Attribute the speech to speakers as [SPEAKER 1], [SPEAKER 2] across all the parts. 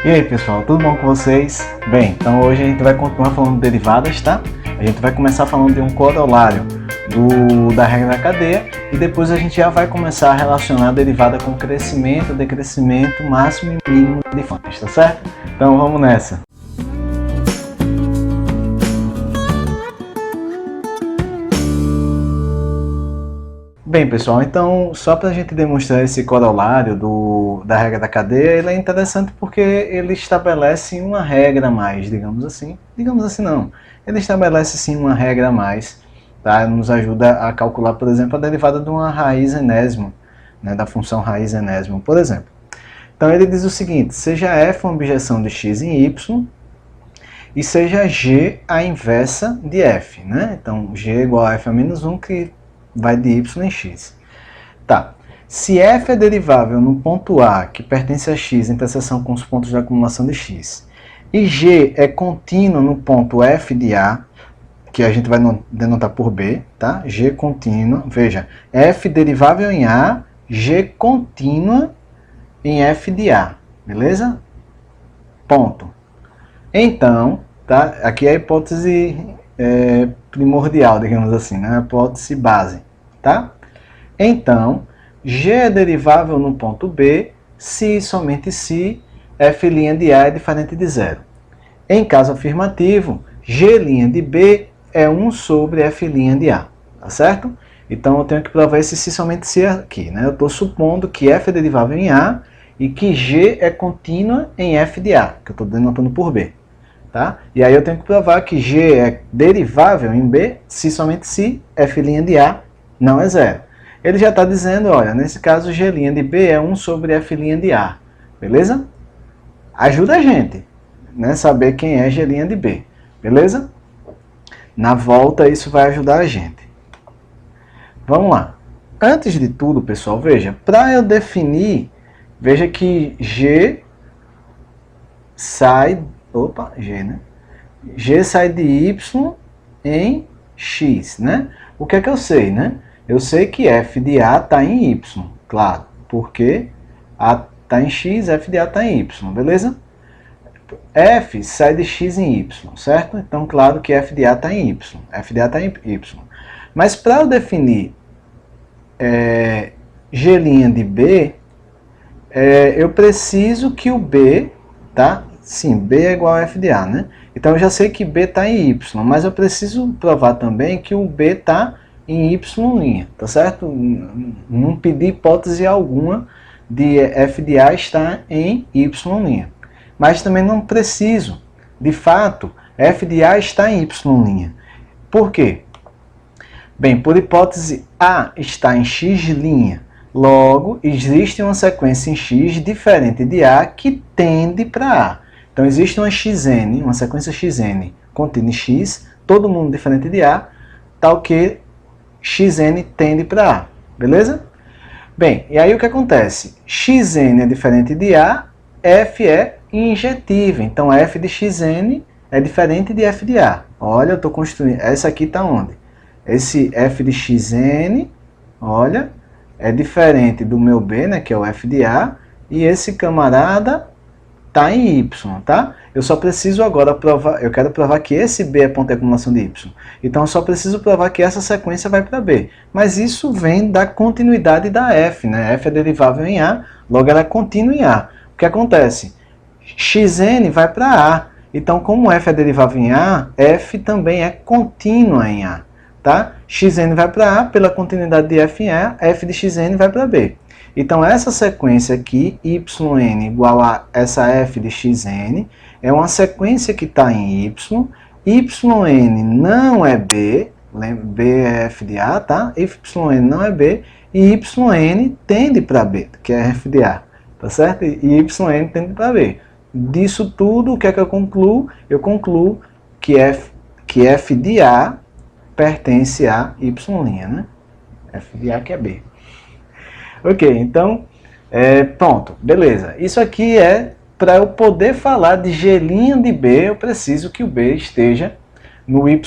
[SPEAKER 1] E aí pessoal, tudo bom com vocês? Bem, então hoje a gente vai continuar falando de derivadas, tá? A gente vai começar falando de um corolário da regra da cadeia e depois a gente já vai começar a relacionar a derivada com crescimento, decrescimento, máximo e mínimo de funções, tá certo? Então vamos nessa! Bem pessoal, então só para a gente demonstrar esse corolário da regra da cadeia, ele é interessante porque ele estabelece uma regra a mais, digamos assim não, ele estabelece sim uma regra a mais, tá? Nos ajuda a calcular, por exemplo, a derivada de uma raiz enésima, né, da função raiz enésima, por exemplo. Então ele diz o seguinte, seja f uma objeção de x em y, e seja g a inversa de f, né? Então g é igual a f a menos 1, que vai de y em x. Tá. Se f é derivável no ponto A, que pertence a x, interseção com os pontos de acumulação de x, e g é contínuo no ponto f de A, que a gente vai denotar por B, tá? G contínua, veja, f derivável em A, g contínua em f de A, beleza? Ponto. Então, tá? Aqui é a hipótese primordial, digamos assim, né? A hipótese base, tá? Então, g é derivável no ponto B se e somente se f' de A é diferente de zero. Em caso afirmativo, g' de B é 1 sobre f' de A, tá certo? Então eu tenho que provar esse se somente se aqui, né? Eu estou supondo que f é derivável em A e que g é contínua em f de A, que eu estou denotando por B. Tá? E aí eu tenho que provar que g é derivável em B se somente se f' de A não é zero. Ele já está dizendo, olha, nesse caso g' de B é 1 sobre f' de A, beleza? Ajuda a gente, né, saber quem é g' de B, beleza? Na volta isso vai ajudar a gente. Vamos lá. Antes de tudo, pessoal, veja, para eu definir, veja que g sai... Opa, G, né? G sai de Y em X, né? O que é que eu sei, né? Eu sei que f de A está em Y, claro, porque A está em X, f de A está em Y, beleza? F sai de X em Y, certo? Então, claro que f de A está em Y, f de A está em Y. Mas para eu definir G' de B, eu preciso que o B, tá? Sim, B é igual a f de A, né? Então eu já sei que B está em Y, mas eu preciso provar também que o B está em Y', tá certo? Não pedi hipótese alguma de f de A estar em Y'. Mas também não preciso. De fato, f de A está em Y'. Por quê? Bem, por hipótese, A está em X', logo existe uma sequência em X diferente de A que tende para A. Então existe uma xn, uma sequência xn contida em x, todo mundo diferente de A, tal que xn tende para A, beleza? Bem, e aí o que acontece? Xn é diferente de A, f é injetiva, então f de xn é diferente de f de A. Olha, eu estou construindo, essa aqui está onde? Esse f de xn, olha, é diferente do meu b, né, que é o f de A, e esse camarada está em Y, tá? Eu só preciso agora provar, eu quero provar que esse B é ponto de acumulação de Y. Então eu só preciso provar que essa sequência vai para B. Mas isso vem da continuidade da F, né? F é derivável em A, logo ela é contínua em A. O que acontece? Xn vai para A. Então como F é derivável em A, F também é contínua em A, tá? Xn vai para A, pela continuidade de F em A, F de Xn vai para B. Então, essa sequência aqui, yn igual a essa f de xn, é uma sequência que está em y, yn não é b, lembra, b é f de a, tá? Yn não é b, e yn tende para b, que é f de a, tá certo? E yn tende para b. Disso tudo, o que é que eu concluo? Eu concluo que f de a pertence a y', né? F de a que é b. Ok, então, pronto, beleza. Isso aqui é para eu poder falar de G' de B, eu preciso que o B esteja no Y'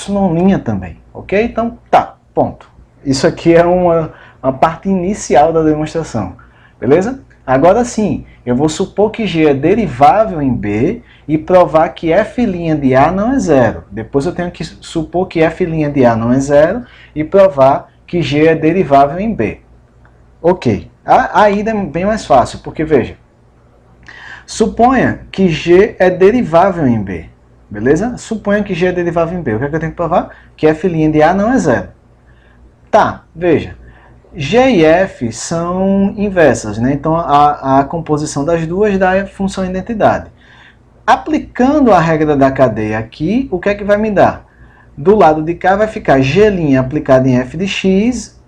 [SPEAKER 1] também, ok? Então, tá, ponto. Isso aqui é uma parte inicial da demonstração, beleza? Agora sim, eu vou supor que G é derivável em B e provar que f' de A não é zero. Depois eu tenho que supor que f' de A não é zero e provar que G é derivável em B. Ok. A ida é bem mais fácil, porque veja, suponha que G é derivável em B. Beleza? Suponha que G é derivável em B. O que é que eu tenho que provar? Que f' de A não é zero. Tá, veja. G e F são inversas, né? Então a composição das duas dá a função identidade. Aplicando a regra da cadeia aqui, o que é que vai me dar? Do lado de cá vai ficar G' aplicado em f de x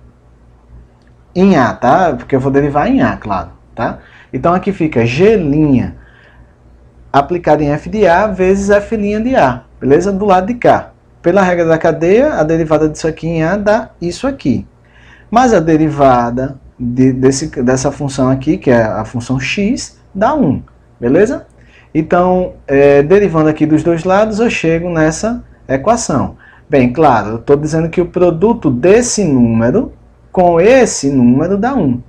[SPEAKER 1] em A, tá? Porque eu vou derivar em A, claro, tá? Então aqui fica G' aplicado em f de A vezes f' de A, beleza? Do lado de cá. Pela regra da cadeia, a derivada disso aqui em A dá isso aqui. Mas a derivada dessa função aqui, que é a função x, dá 1, beleza? Então, derivando aqui dos dois lados, eu chego nessa equação. Bem, claro, eu estou dizendo que o produto desse número com esse número dá 1.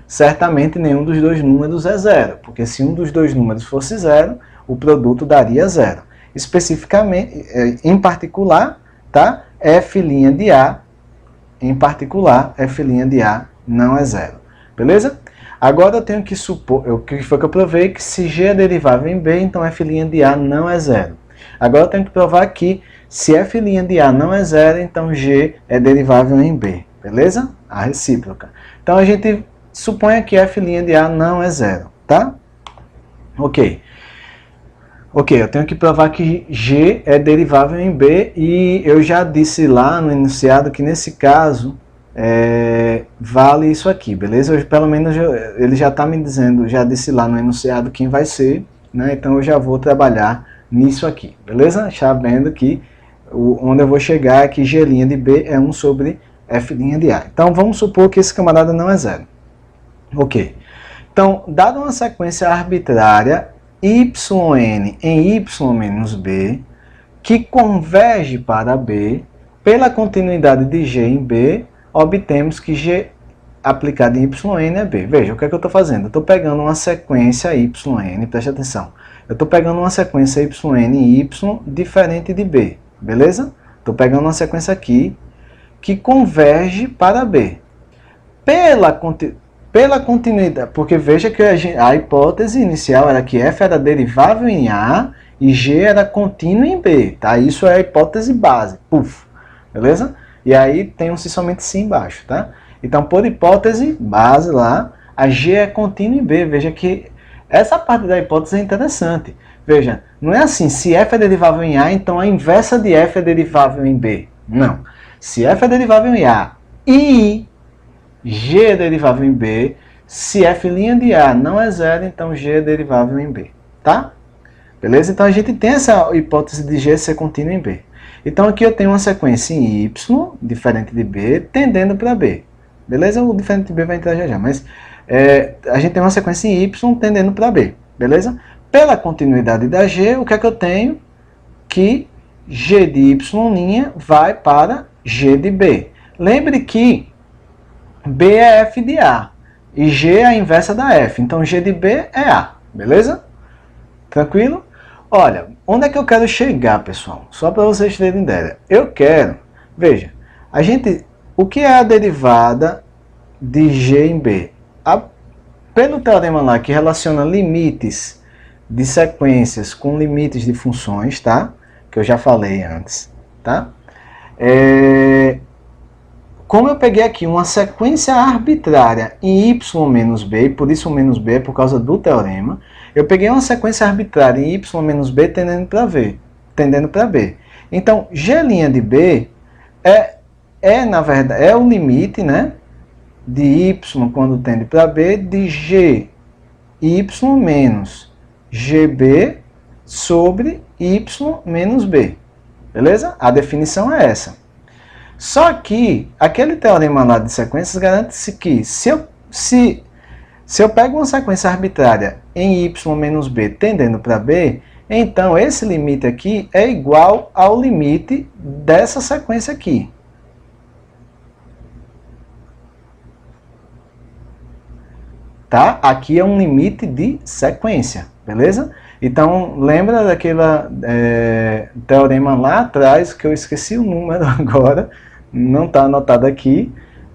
[SPEAKER 1] Certamente nenhum dos dois números é zero, porque se um dos dois números fosse zero, o produto daria zero. Especificamente, em particular, tá? f' de A, em particular, f' de A não é zero. Beleza? Agora eu tenho que supor, o que foi que eu provei? Que se G é derivável em B, então f' de A não é zero. Agora eu tenho que provar que se f' de A não é zero, então G é derivável em B. Beleza? A recíproca. Então a gente supõe que f' de A não é zero, tá? Ok. Ok, eu tenho que provar que G é derivável em B e eu já disse lá no enunciado que nesse caso vale isso aqui, beleza? Pelo menos ele já está me dizendo, já disse lá no enunciado quem vai ser, né? Então eu já vou trabalhar nisso aqui, beleza? Sabendo que onde eu vou chegar é que G' de B é 1 sobre f' de A. Então vamos supor que esse camarada não é zero. Ok. Então, dada uma sequência arbitrária, yn em y menos b, que converge para b, pela continuidade de g em b, obtemos que g aplicado em yn é b. Veja, o que é que eu estou fazendo? Eu estou pegando uma sequência yn, preste atenção. Eu estou pegando uma sequência yn em y diferente de b, beleza? Estou pegando uma sequência aqui que converge para b. Pela continuidade, porque veja que a hipótese inicial era que f era derivável em A e G era contínuo em B, tá? Isso é a hipótese base, puf, beleza? E aí tem um se somente sim embaixo, tá? Então, por hipótese base lá, a G é contínua em B. Veja que essa parte da hipótese é interessante. Veja, não é assim, se f é derivável em A, então a inversa de f é derivável em B. Não. Se f é derivável em A e G é derivável em B, se f' de A não é zero, então G é derivável em B, tá? Beleza? Então a gente tem essa hipótese de G ser contínuo em B. Então aqui eu tenho uma sequência em Y, diferente de B, tendendo para B. Beleza? O diferente de B vai entrar já, mas a gente tem uma sequência em Y tendendo para B. Beleza? Pela continuidade da G, o que é que eu tenho? Que G de Y' vai para G de B. Lembre que B é f de A e G é a inversa da f. Então G de B é A, beleza? Tranquilo? Olha, onde é que eu quero chegar, pessoal? Só para vocês terem ideia. Eu quero, veja, o que é a derivada de G em B? Pelo teorema lá que relaciona limites de sequências com limites de funções, tá? Que eu já falei antes, tá? Como eu peguei aqui uma sequência arbitrária em y menos b, por isso o menos b é por causa do teorema, eu peguei uma sequência arbitrária em y menos b tendendo para b. Então, g' de b na verdade, é o limite, né, de y quando tende para b de g y menos gb sobre y menos b. Beleza? A definição é essa. Só que aquele teorema lá de sequências garante-se que se eu pego uma sequência arbitrária em y menos b tendendo para b, então esse limite aqui é igual ao limite dessa sequência aqui. tá? Aqui é um limite de sequência, beleza? Então, lembra daquele teorema lá atrás, que eu esqueci o número agora, não está anotado aqui,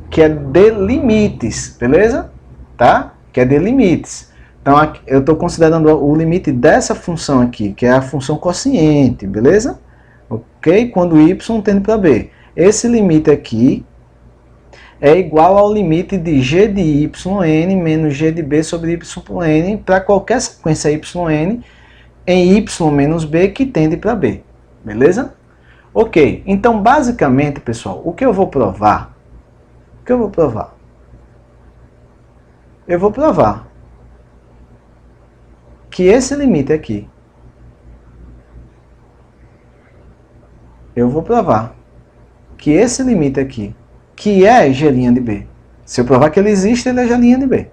[SPEAKER 1] que é de limites, beleza? Tá? Que é de limites. Então, aqui, eu estou considerando o limite dessa função aqui, que é a função quociente, beleza? Ok? Quando y tende para b. Esse limite aqui é igual ao limite de g de yn menos g de b sobre yn para qualquer sequência yn em y menos b que tende para b. Beleza? Ok. Então, basicamente, pessoal, o que eu vou provar? Eu vou provar que esse limite aqui, que é g' de b, se eu provar que ele existe, ele é g' de b,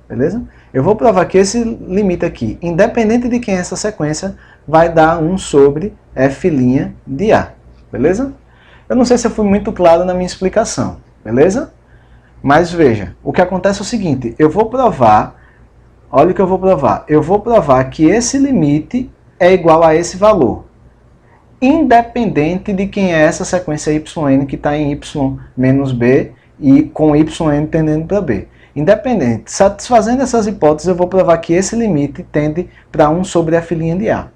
[SPEAKER 1] beleza? Eu vou provar que esse limite aqui, independente de quem é essa sequência, vai dar 1 sobre f' de a, beleza? Eu não sei se eu fui muito claro na minha explicação, beleza? Mas veja, o que acontece é o seguinte, eu vou provar, olha o que eu vou provar, eu vou provar que esse limite é igual a esse valor, independente de quem é essa sequência yn que está em y menos b e com yn tendendo para b. Independente, satisfazendo essas hipóteses, eu vou provar que esse limite tende para 1 sobre f' de a.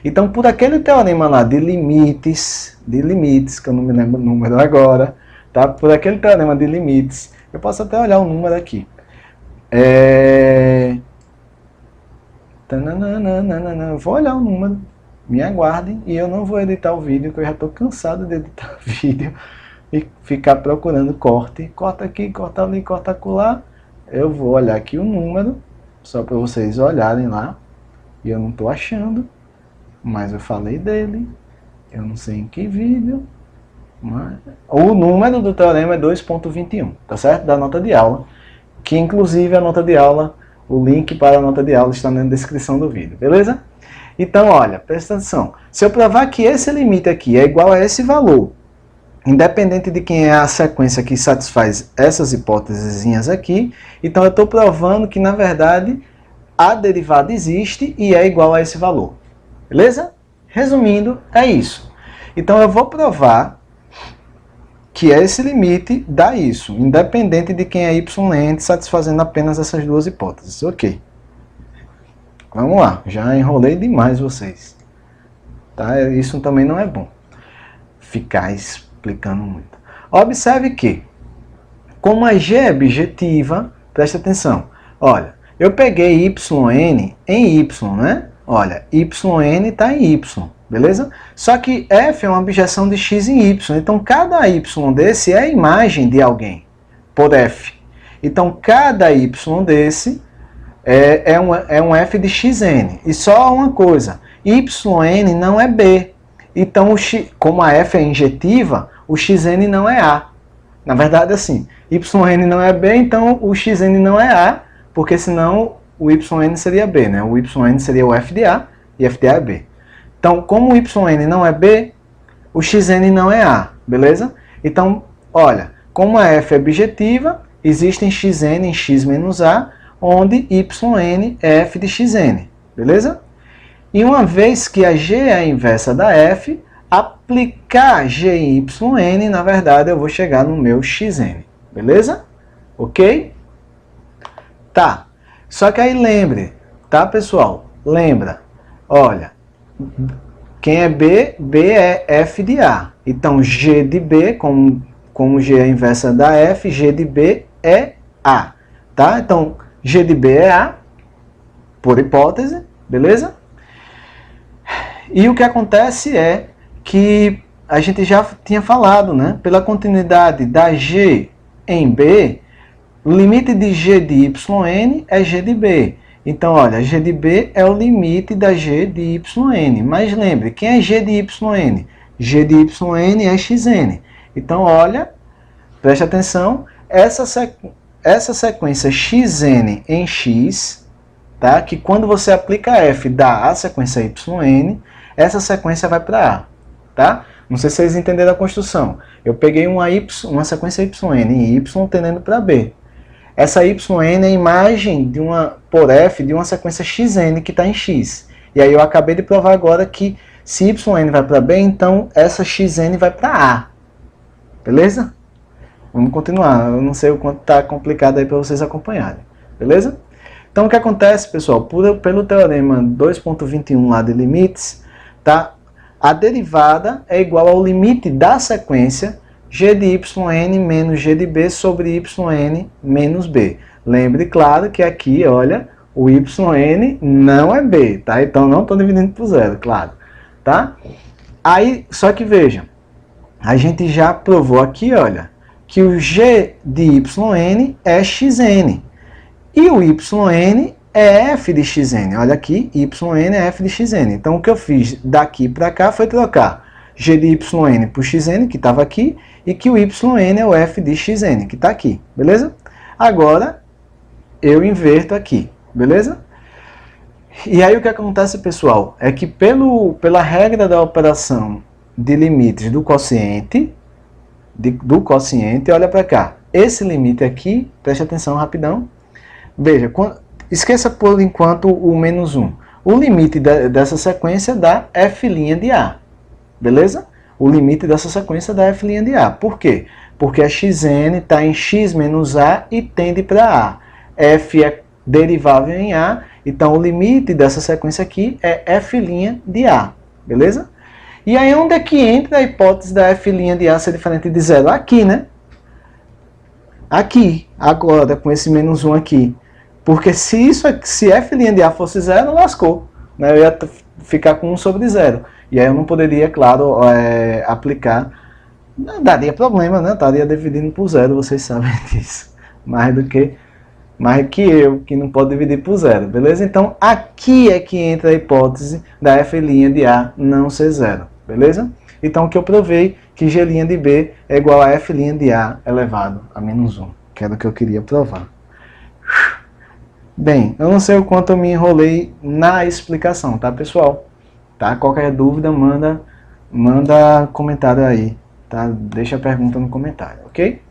[SPEAKER 1] Então, por aquele teorema lá de limites, que eu não me lembro o número agora, tá? Por aquele teorema de limites, eu posso até olhar o número aqui. Eu vou olhar o número, me aguardem, e eu não vou editar o vídeo, que eu já estou cansado de editar vídeo e ficar procurando corte. Corta aqui, corta ali, corta acolá. Eu vou olhar aqui o número, só para vocês olharem lá. E eu não estou achando, mas eu falei dele. Eu não sei em que vídeo. Mas... o número do teorema é 2.21, tá certo? Da nota de aula. Que inclusive a nota de aula, o link para a nota de aula está na descrição do vídeo, beleza? Então, olha, presta atenção. Se eu provar que esse limite aqui é igual a esse valor, independente de quem é a sequência que satisfaz essas hipóteses aqui, então eu estou provando que, na verdade, a derivada existe e é igual a esse valor. Beleza? Resumindo, é isso. Então eu vou provar que esse limite dá isso, independente de quem é y satisfazendo apenas essas duas hipóteses. Ok. Vamos lá, já enrolei demais vocês. Tá? Isso também não é bom, ficar explicando muito. Observe que, como a g é objetiva, presta atenção. Olha, eu peguei yn em y, né? Olha, yn está em y, beleza? Só que f é uma objeção de x em y, então cada y desse é a imagem de alguém, por f. Então cada y desse é um f de xn. E só uma coisa, yn não é b. Então, como a f é injetiva, o xn não é a. Na verdade, assim, yn não é b, então o xn não é a, porque senão o yn seria b, né? O yn seria o f de a e f de a é b. Então, como o yn não é b, o xn não é a, beleza? Então, olha, como a f é objetiva, existem xn em x menos a, onde yn é f de xn, beleza? E uma vez que a g é a inversa da f, aplicar g em yn, na verdade, eu vou chegar no meu xn, beleza? Ok? Tá. Só que aí lembre, tá, pessoal? Lembra, olha, quem é b, b é f de a. Então, g de b, como g é a inversa da f, g de b é a, tá? Então, g de b é a, por hipótese, beleza? E o que acontece é que a gente já tinha falado, né? Pela continuidade da g em b, o limite de g de yn é g de b. Então, olha, g de b é o limite da g de yn. Mas lembre, quem é g de yn? G de yn é xn. Então, olha, preste atenção, essa sequência xn em x, tá? Que quando você aplica f dá a sequência yn, essa sequência vai para a, tá? Não sei se vocês entenderam a construção. Eu peguei uma sequência yn em y tendendo para b. essa yn é a imagem de por f de uma sequência xn que está em x. E aí eu acabei de provar agora que se yn vai para B, então essa xn vai para A. Beleza? Vamos continuar. Eu não sei o quanto está complicado aí para vocês acompanharem. Beleza? Então o que acontece, pessoal? Pelo teorema 2.21 lá de limites, tá? A derivada é igual ao limite da sequência g de yn menos g de b sobre yn menos b. Lembre, claro, que aqui, olha, o yn não é b, tá? Então não estou dividindo por zero, claro. Tá? Aí, só que veja, a gente já provou aqui, olha, que o g de yn é xn. E o yn é f de xn. Olha aqui, yn é f de xn. Então o que eu fiz daqui para cá foi trocar g de yn por xn, que estava aqui, e que o yn é o f de xn, que está aqui. Beleza? Agora, eu inverto aqui. Beleza? E aí o que acontece, pessoal, é que pela regra da operação de limites do quociente, olha para cá. Esse limite aqui, preste atenção rapidão. Veja, esqueça por enquanto o menos 1. O limite dessa sequência dá f' de A. Beleza? O limite dessa sequência dá f' de A. Por quê? Porque a xn está em x menos A e tende para A. F é derivável em A, então o limite dessa sequência aqui é f' de A. Beleza? E aí onde é que entra a hipótese da f' de A ser diferente de zero? Aqui, né? Aqui, agora, com esse menos 1 aqui. Porque se f' de A fosse zero, lascou. Né? Eu ia ficar com 1 sobre zero. E aí eu não poderia, claro, aplicar. Não daria problema, né? Eu estaria dividindo por zero, vocês sabem disso. Mais que eu, que não pode dividir por zero. Beleza? Então, aqui é que entra a hipótese da f' de A não ser zero. Beleza? Então, o que eu provei que g' de B é igual a f' de A elevado a menos 1. Que era o que eu queria provar. Bem, eu não sei o quanto eu me enrolei na explicação, tá, pessoal? Tá? Qualquer dúvida, manda comentário aí, tá? Deixa a pergunta no comentário, ok?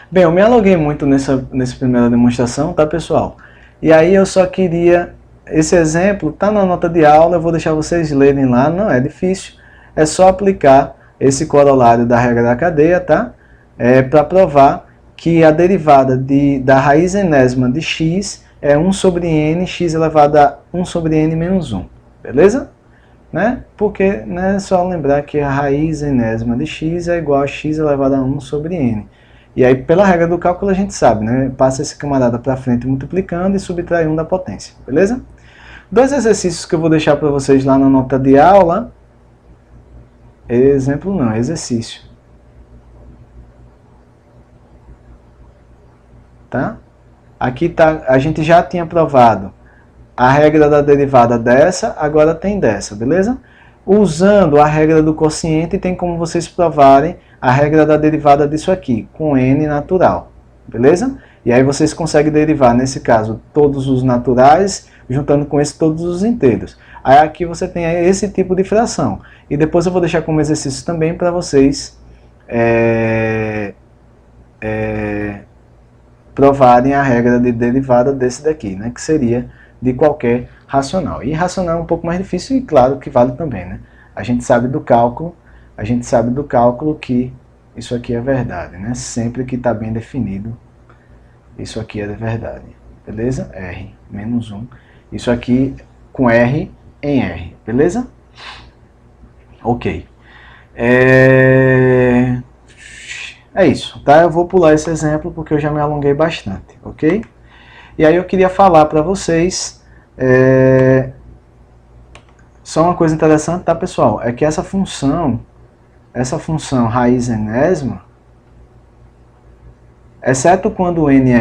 [SPEAKER 1] Bem, eu me aluguei muito nessa primeira demonstração, tá, pessoal? E aí eu só queria... Esse exemplo tá na nota de aula, eu vou deixar vocês lerem lá, não é difícil. É só aplicar esse corolário da regra da cadeia, tá? Para provar que a derivada da raiz enésima de x é 1 sobre n, x elevado a 1 sobre n menos 1. Beleza? Né? Porque, né, é só lembrar que a raiz enésima de x é igual a x elevado a 1 sobre n. E aí, pela regra do cálculo, a gente sabe, né? Passa esse camarada para frente multiplicando e subtrai 1 da potência. Beleza? Dois exercícios que eu vou deixar para vocês lá na nota de aula. Exemplo não, exercício. Tá? Aqui tá, a gente já tinha provado a regra da derivada dessa, agora tem dessa, beleza? Usando a regra do quociente, tem como vocês provarem a regra da derivada disso aqui, com n natural, beleza? E aí vocês conseguem derivar, nesse caso, todos os naturais, juntando com esse todos os inteiros. Aí aqui você tem esse tipo de fração. E depois eu vou deixar como exercício também para vocês provarem a regra de derivada desse daqui, né? Que seria de qualquer racional. E racional é um pouco mais difícil e claro que vale também, né? A gente sabe do cálculo que isso aqui é verdade, né? Sempre que está bem definido, isso aqui é verdade. Beleza? R, menos 1. Isso aqui com R em R. Beleza? Ok. É isso, tá? Eu vou pular esse exemplo porque eu já me alonguei bastante, ok? E aí eu queria falar para vocês só uma coisa interessante, tá, pessoal? É que essa função raiz enésima, exceto quando o n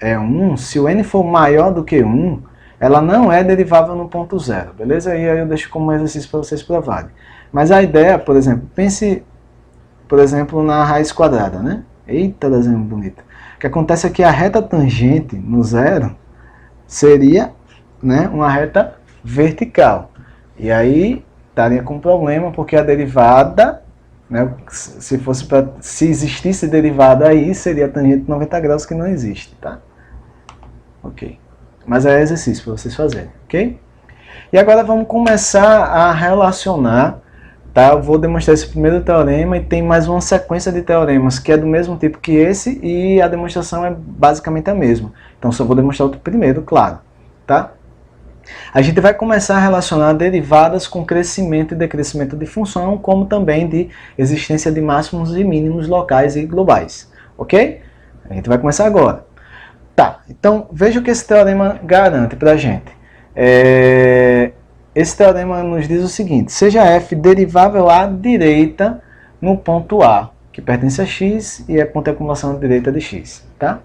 [SPEAKER 1] é 1, se o n for maior do que 1, ela não é derivável no ponto zero, beleza? E aí eu deixo como exercício para vocês provarem. Mas a ideia, por exemplo, pense, por exemplo, na raiz quadrada, né? Eita, desenho bonito. O que acontece é que a reta tangente no zero seria, né, uma reta vertical. E aí estaria com problema porque a derivada né? Se existisse derivada aí, seria tangente de 90 graus, que não existe, tá? Ok. Mas é exercício para vocês fazerem, ok? E agora vamos começar a relacionar, tá? Eu vou demonstrar esse primeiro teorema e tem mais uma sequência de teoremas que é do mesmo tipo que esse e a demonstração é basicamente a mesma. Então só vou demonstrar o primeiro, claro, tá? A gente vai começar a relacionar derivadas com crescimento e decrescimento de função, como também de existência de máximos e mínimos locais e globais, ok? A gente vai começar agora. Tá, então veja o que esse teorema garante para a gente. Esse teorema nos diz o seguinte: seja f derivável à direita no ponto A, que pertence a x e é ponto de acumulação à direita de x, tá?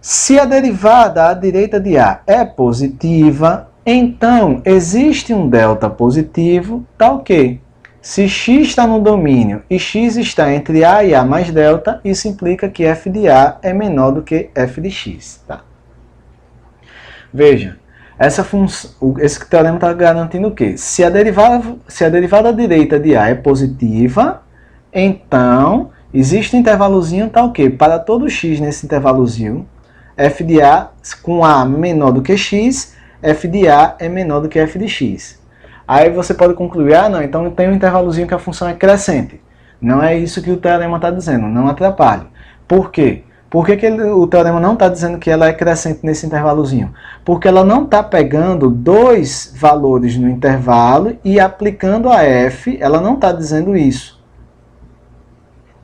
[SPEAKER 1] Se a derivada à direita de A é positiva, então existe um delta positivo, tal que, se x está no domínio e x está entre A e A mais delta, isso implica que f de A é menor do que f de x. Tá? Veja, esse teorema está garantindo o quê? Se a derivada à direita de A é positiva, então existe um intervalozinho tal que, para todo x nesse intervalozinho, f de A com A menor do que x, f de A é menor do que f de x. Aí você pode concluir, não, então tem um intervalozinho que a função é crescente. Não é isso que o teorema está dizendo, não atrapalhe. Por quê? Por que o teorema não está dizendo que ela é crescente nesse intervalozinho? Porque ela não está pegando dois valores no intervalo e aplicando a f, ela não está dizendo isso.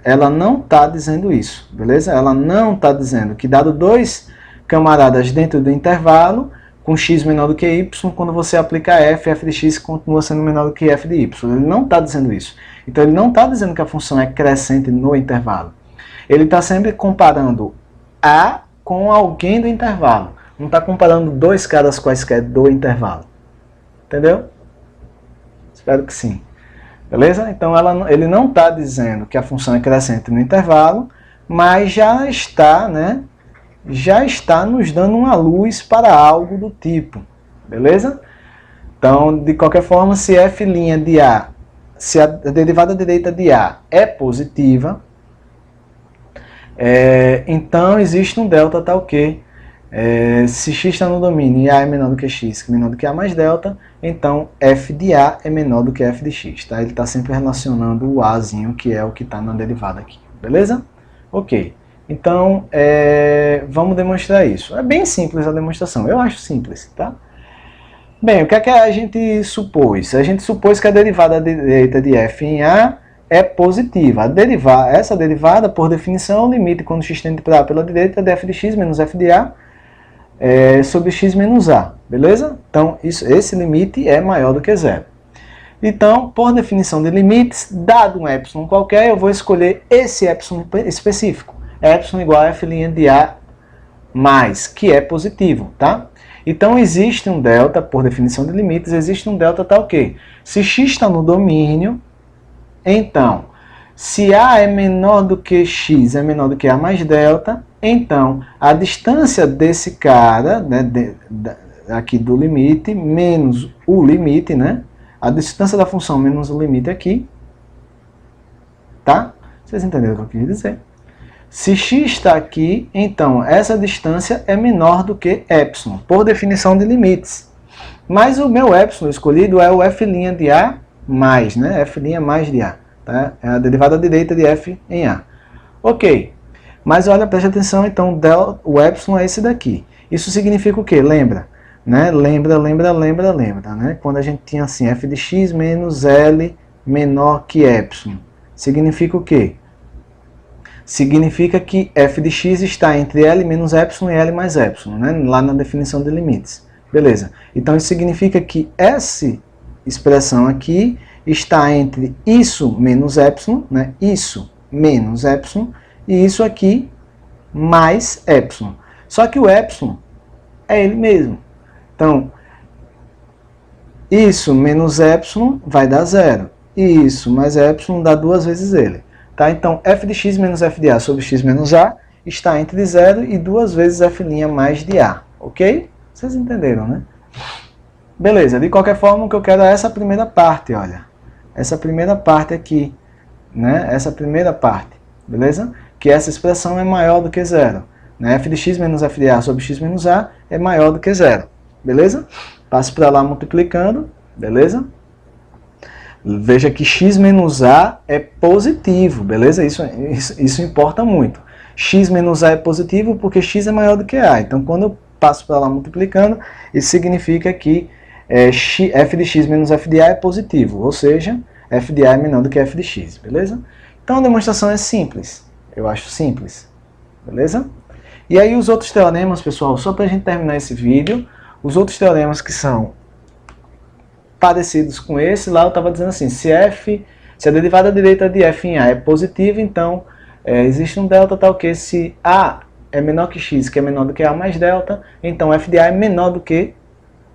[SPEAKER 1] Ela não está dizendo isso, beleza? Ela não está dizendo que dado dois camaradas dentro do intervalo, com x menor do que y, quando você aplica f, f de x continua sendo menor do que f de y. Ele não está dizendo isso. Então ele não está dizendo que a função é crescente no intervalo. Ele está sempre comparando A com alguém do intervalo. Não está comparando dois caras quaisquer do intervalo. Entendeu? Espero que sim. Beleza? Então ele não está dizendo que a função é crescente no intervalo, mas já está, né? Já está nos dando uma luz para algo do tipo, beleza? Então, de qualquer forma, se f' de A, se a derivada direita de A é positiva, então existe um delta tal que, se x está no domínio e A é menor do que x, que é menor do que A mais delta, então f de A é menor do que f de x, tá? Ele está sempre relacionando o Azinho, que é o que está na derivada aqui, beleza? Ok. Então, vamos demonstrar isso. É bem simples a demonstração, eu acho simples, tá? Bem, o que é que a gente supôs? A gente supôs que a derivada direita de f em A é positiva. Essa derivada, por definição, é o limite quando x tende para A pela direita de f de x menos f de A sobre x menos A, beleza? Então, esse limite é maior do que zero. Então, por definição de limites, dado um epsilon qualquer, eu vou escolher esse epsilon específico. Epsilon igual a f' de A mais, que é positivo, tá? Então existe um delta, por definição de limites, existe um delta tal que, se x está no domínio, então, se A é menor do que x, é menor do que A mais delta, então a distância desse cara, né, aqui do limite, menos o limite, né? A distância da função menos o limite aqui, tá? Vocês entenderam o que eu queria dizer? Se x está aqui, então essa distância é menor do que epsilon, por definição de limites. Mas o meu epsilon escolhido é o f' de A mais, né? F' mais de A. Tá? É a derivada direita de f em A. Ok. Mas olha, preste atenção, então o epsilon é esse daqui. Isso significa o quê? Lembra? Né? Lembra, né? Quando a gente tinha assim, f de x menos L menor que epsilon. Significa o quê? Significa que f de x está entre L menos epsilon e L mais epsilon, né? Lá na definição de limites. Beleza. Então isso significa que essa expressão aqui está entre isso menos epsilon, né? Isso menos epsilon, e isso aqui mais epsilon. Só que o epsilon é ele mesmo. Então, isso menos epsilon vai dar zero. E isso mais epsilon dá duas vezes ele. Tá? Então, f de x menos f de A sobre x menos A está entre 0 e duas vezes f' mais de A. Ok? Vocês entenderam, né? Beleza, de qualquer forma, o que eu quero é essa primeira parte, olha. essa primeira parte aqui, né? Essa primeira parte, beleza? Que essa expressão é maior do que zero. Né? F de x menos f de a sobre x menos a é maior do que zero, beleza? Passo para lá multiplicando, beleza? Veja que x menos a é positivo, beleza? Isso importa muito. X menos a é positivo porque x é maior do que a. Então, quando eu passo para lá multiplicando, isso significa que f de x menos f de a é positivo, ou seja, f de a é menor do que f de x, beleza? Então, a demonstração é simples. Eu acho simples, beleza? E aí os outros teoremas, pessoal, só para a gente terminar esse vídeo, os outros teoremas que são parecidos com esse, lá eu estava dizendo assim, se a derivada direita de f em a é positiva, então existe um delta tal que se a é menor que x, que é menor do que a mais delta, então f de a é menor do que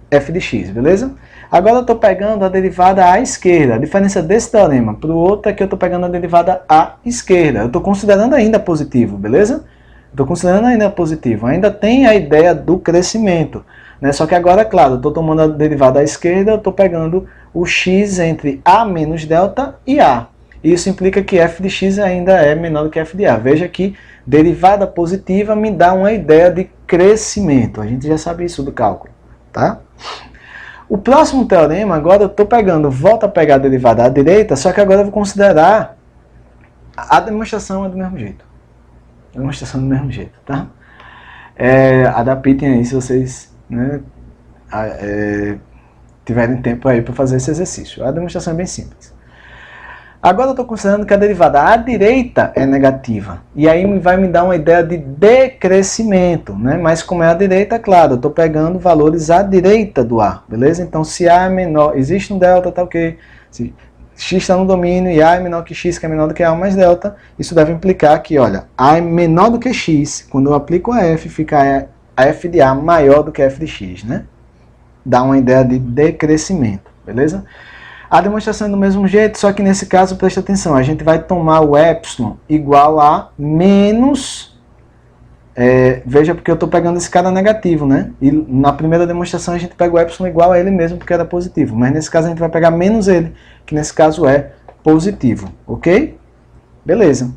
[SPEAKER 1] f de x, beleza? Agora eu estou pegando a derivada à esquerda. A diferença desse teorema para o outro é que eu estou pegando a derivada à esquerda. Eu estou considerando ainda positivo, beleza? Estou considerando ainda positivo. Ainda tem a ideia do crescimento. Né? Só que agora, claro, eu estou tomando a derivada à esquerda, eu estou pegando o x entre a menos delta e a. Isso implica que f de x ainda é menor do que f de a. Veja que derivada positiva me dá uma ideia de crescimento. A gente já sabe isso do cálculo, tá? O próximo teorema, agora eu estou pegando, volto a pegar a derivada à direita, só que agora eu vou considerar a demonstração do mesmo jeito. A demonstração do mesmo jeito, tá? Adaptem aí se vocês, né, tiverem tempo aí para fazer esse exercício. A demonstração é bem simples. Agora eu estou considerando que a derivada à direita é negativa. E aí vai me dar uma ideia de decrescimento, né? Mas como é à direita, claro, eu estou pegando valores à direita do A, beleza? Então se A é menor, existe um delta, tá ok? Se x está no domínio e A é menor que x, que é menor do que A mais delta, isso deve implicar que, olha, A é menor do que x. Quando eu aplico a f, fica a f de A maior do que f de x, né? Dá uma ideia de decrescimento, beleza? A demonstração é do mesmo jeito, só que nesse caso, preste atenção, a gente vai tomar o epsilon igual a menos, veja porque eu estou pegando esse cara negativo, né? E na primeira demonstração a gente pega o epsilon igual a ele mesmo, porque era positivo, mas nesse caso a gente vai pegar menos ele, que nesse caso é positivo, ok? Beleza.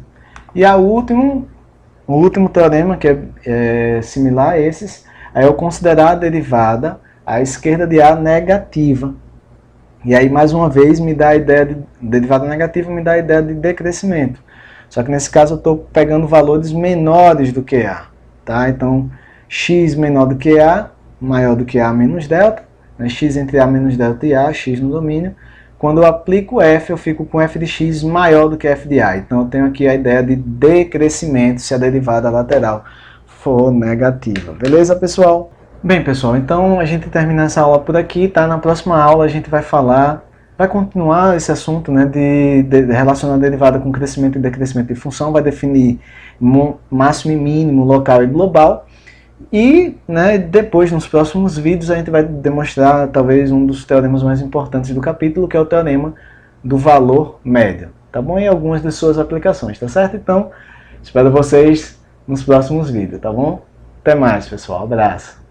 [SPEAKER 1] E o último teorema, que é similar a esses, é eu considerar a derivada à esquerda de A negativa. E aí, mais uma vez, me dá a ideia de derivada negativa, me dá a ideia de decrescimento. Só que nesse caso eu estou pegando valores menores do que A. Tá? Então, x menor do que A, maior do que A menos delta. Né? X entre A menos delta e A, x no domínio. Quando eu aplico f, eu fico com f de x maior do que f de A. Então eu tenho aqui a ideia de decrescimento se a derivada lateral for negativa. Beleza, pessoal? Bem, pessoal, então a gente termina essa aula por aqui, tá? Na próxima aula a gente vai continuar esse assunto, né, de relacionar a derivada com crescimento e decrescimento de função, vai definir máximo e mínimo, local e global. E, né, depois, nos próximos vídeos, a gente vai demonstrar talvez um dos teoremas mais importantes do capítulo, que é o teorema do valor médio, tá bom? E algumas de suas aplicações, tá certo? Então, espero vocês nos próximos vídeos, tá bom? Até mais, pessoal. Abraço.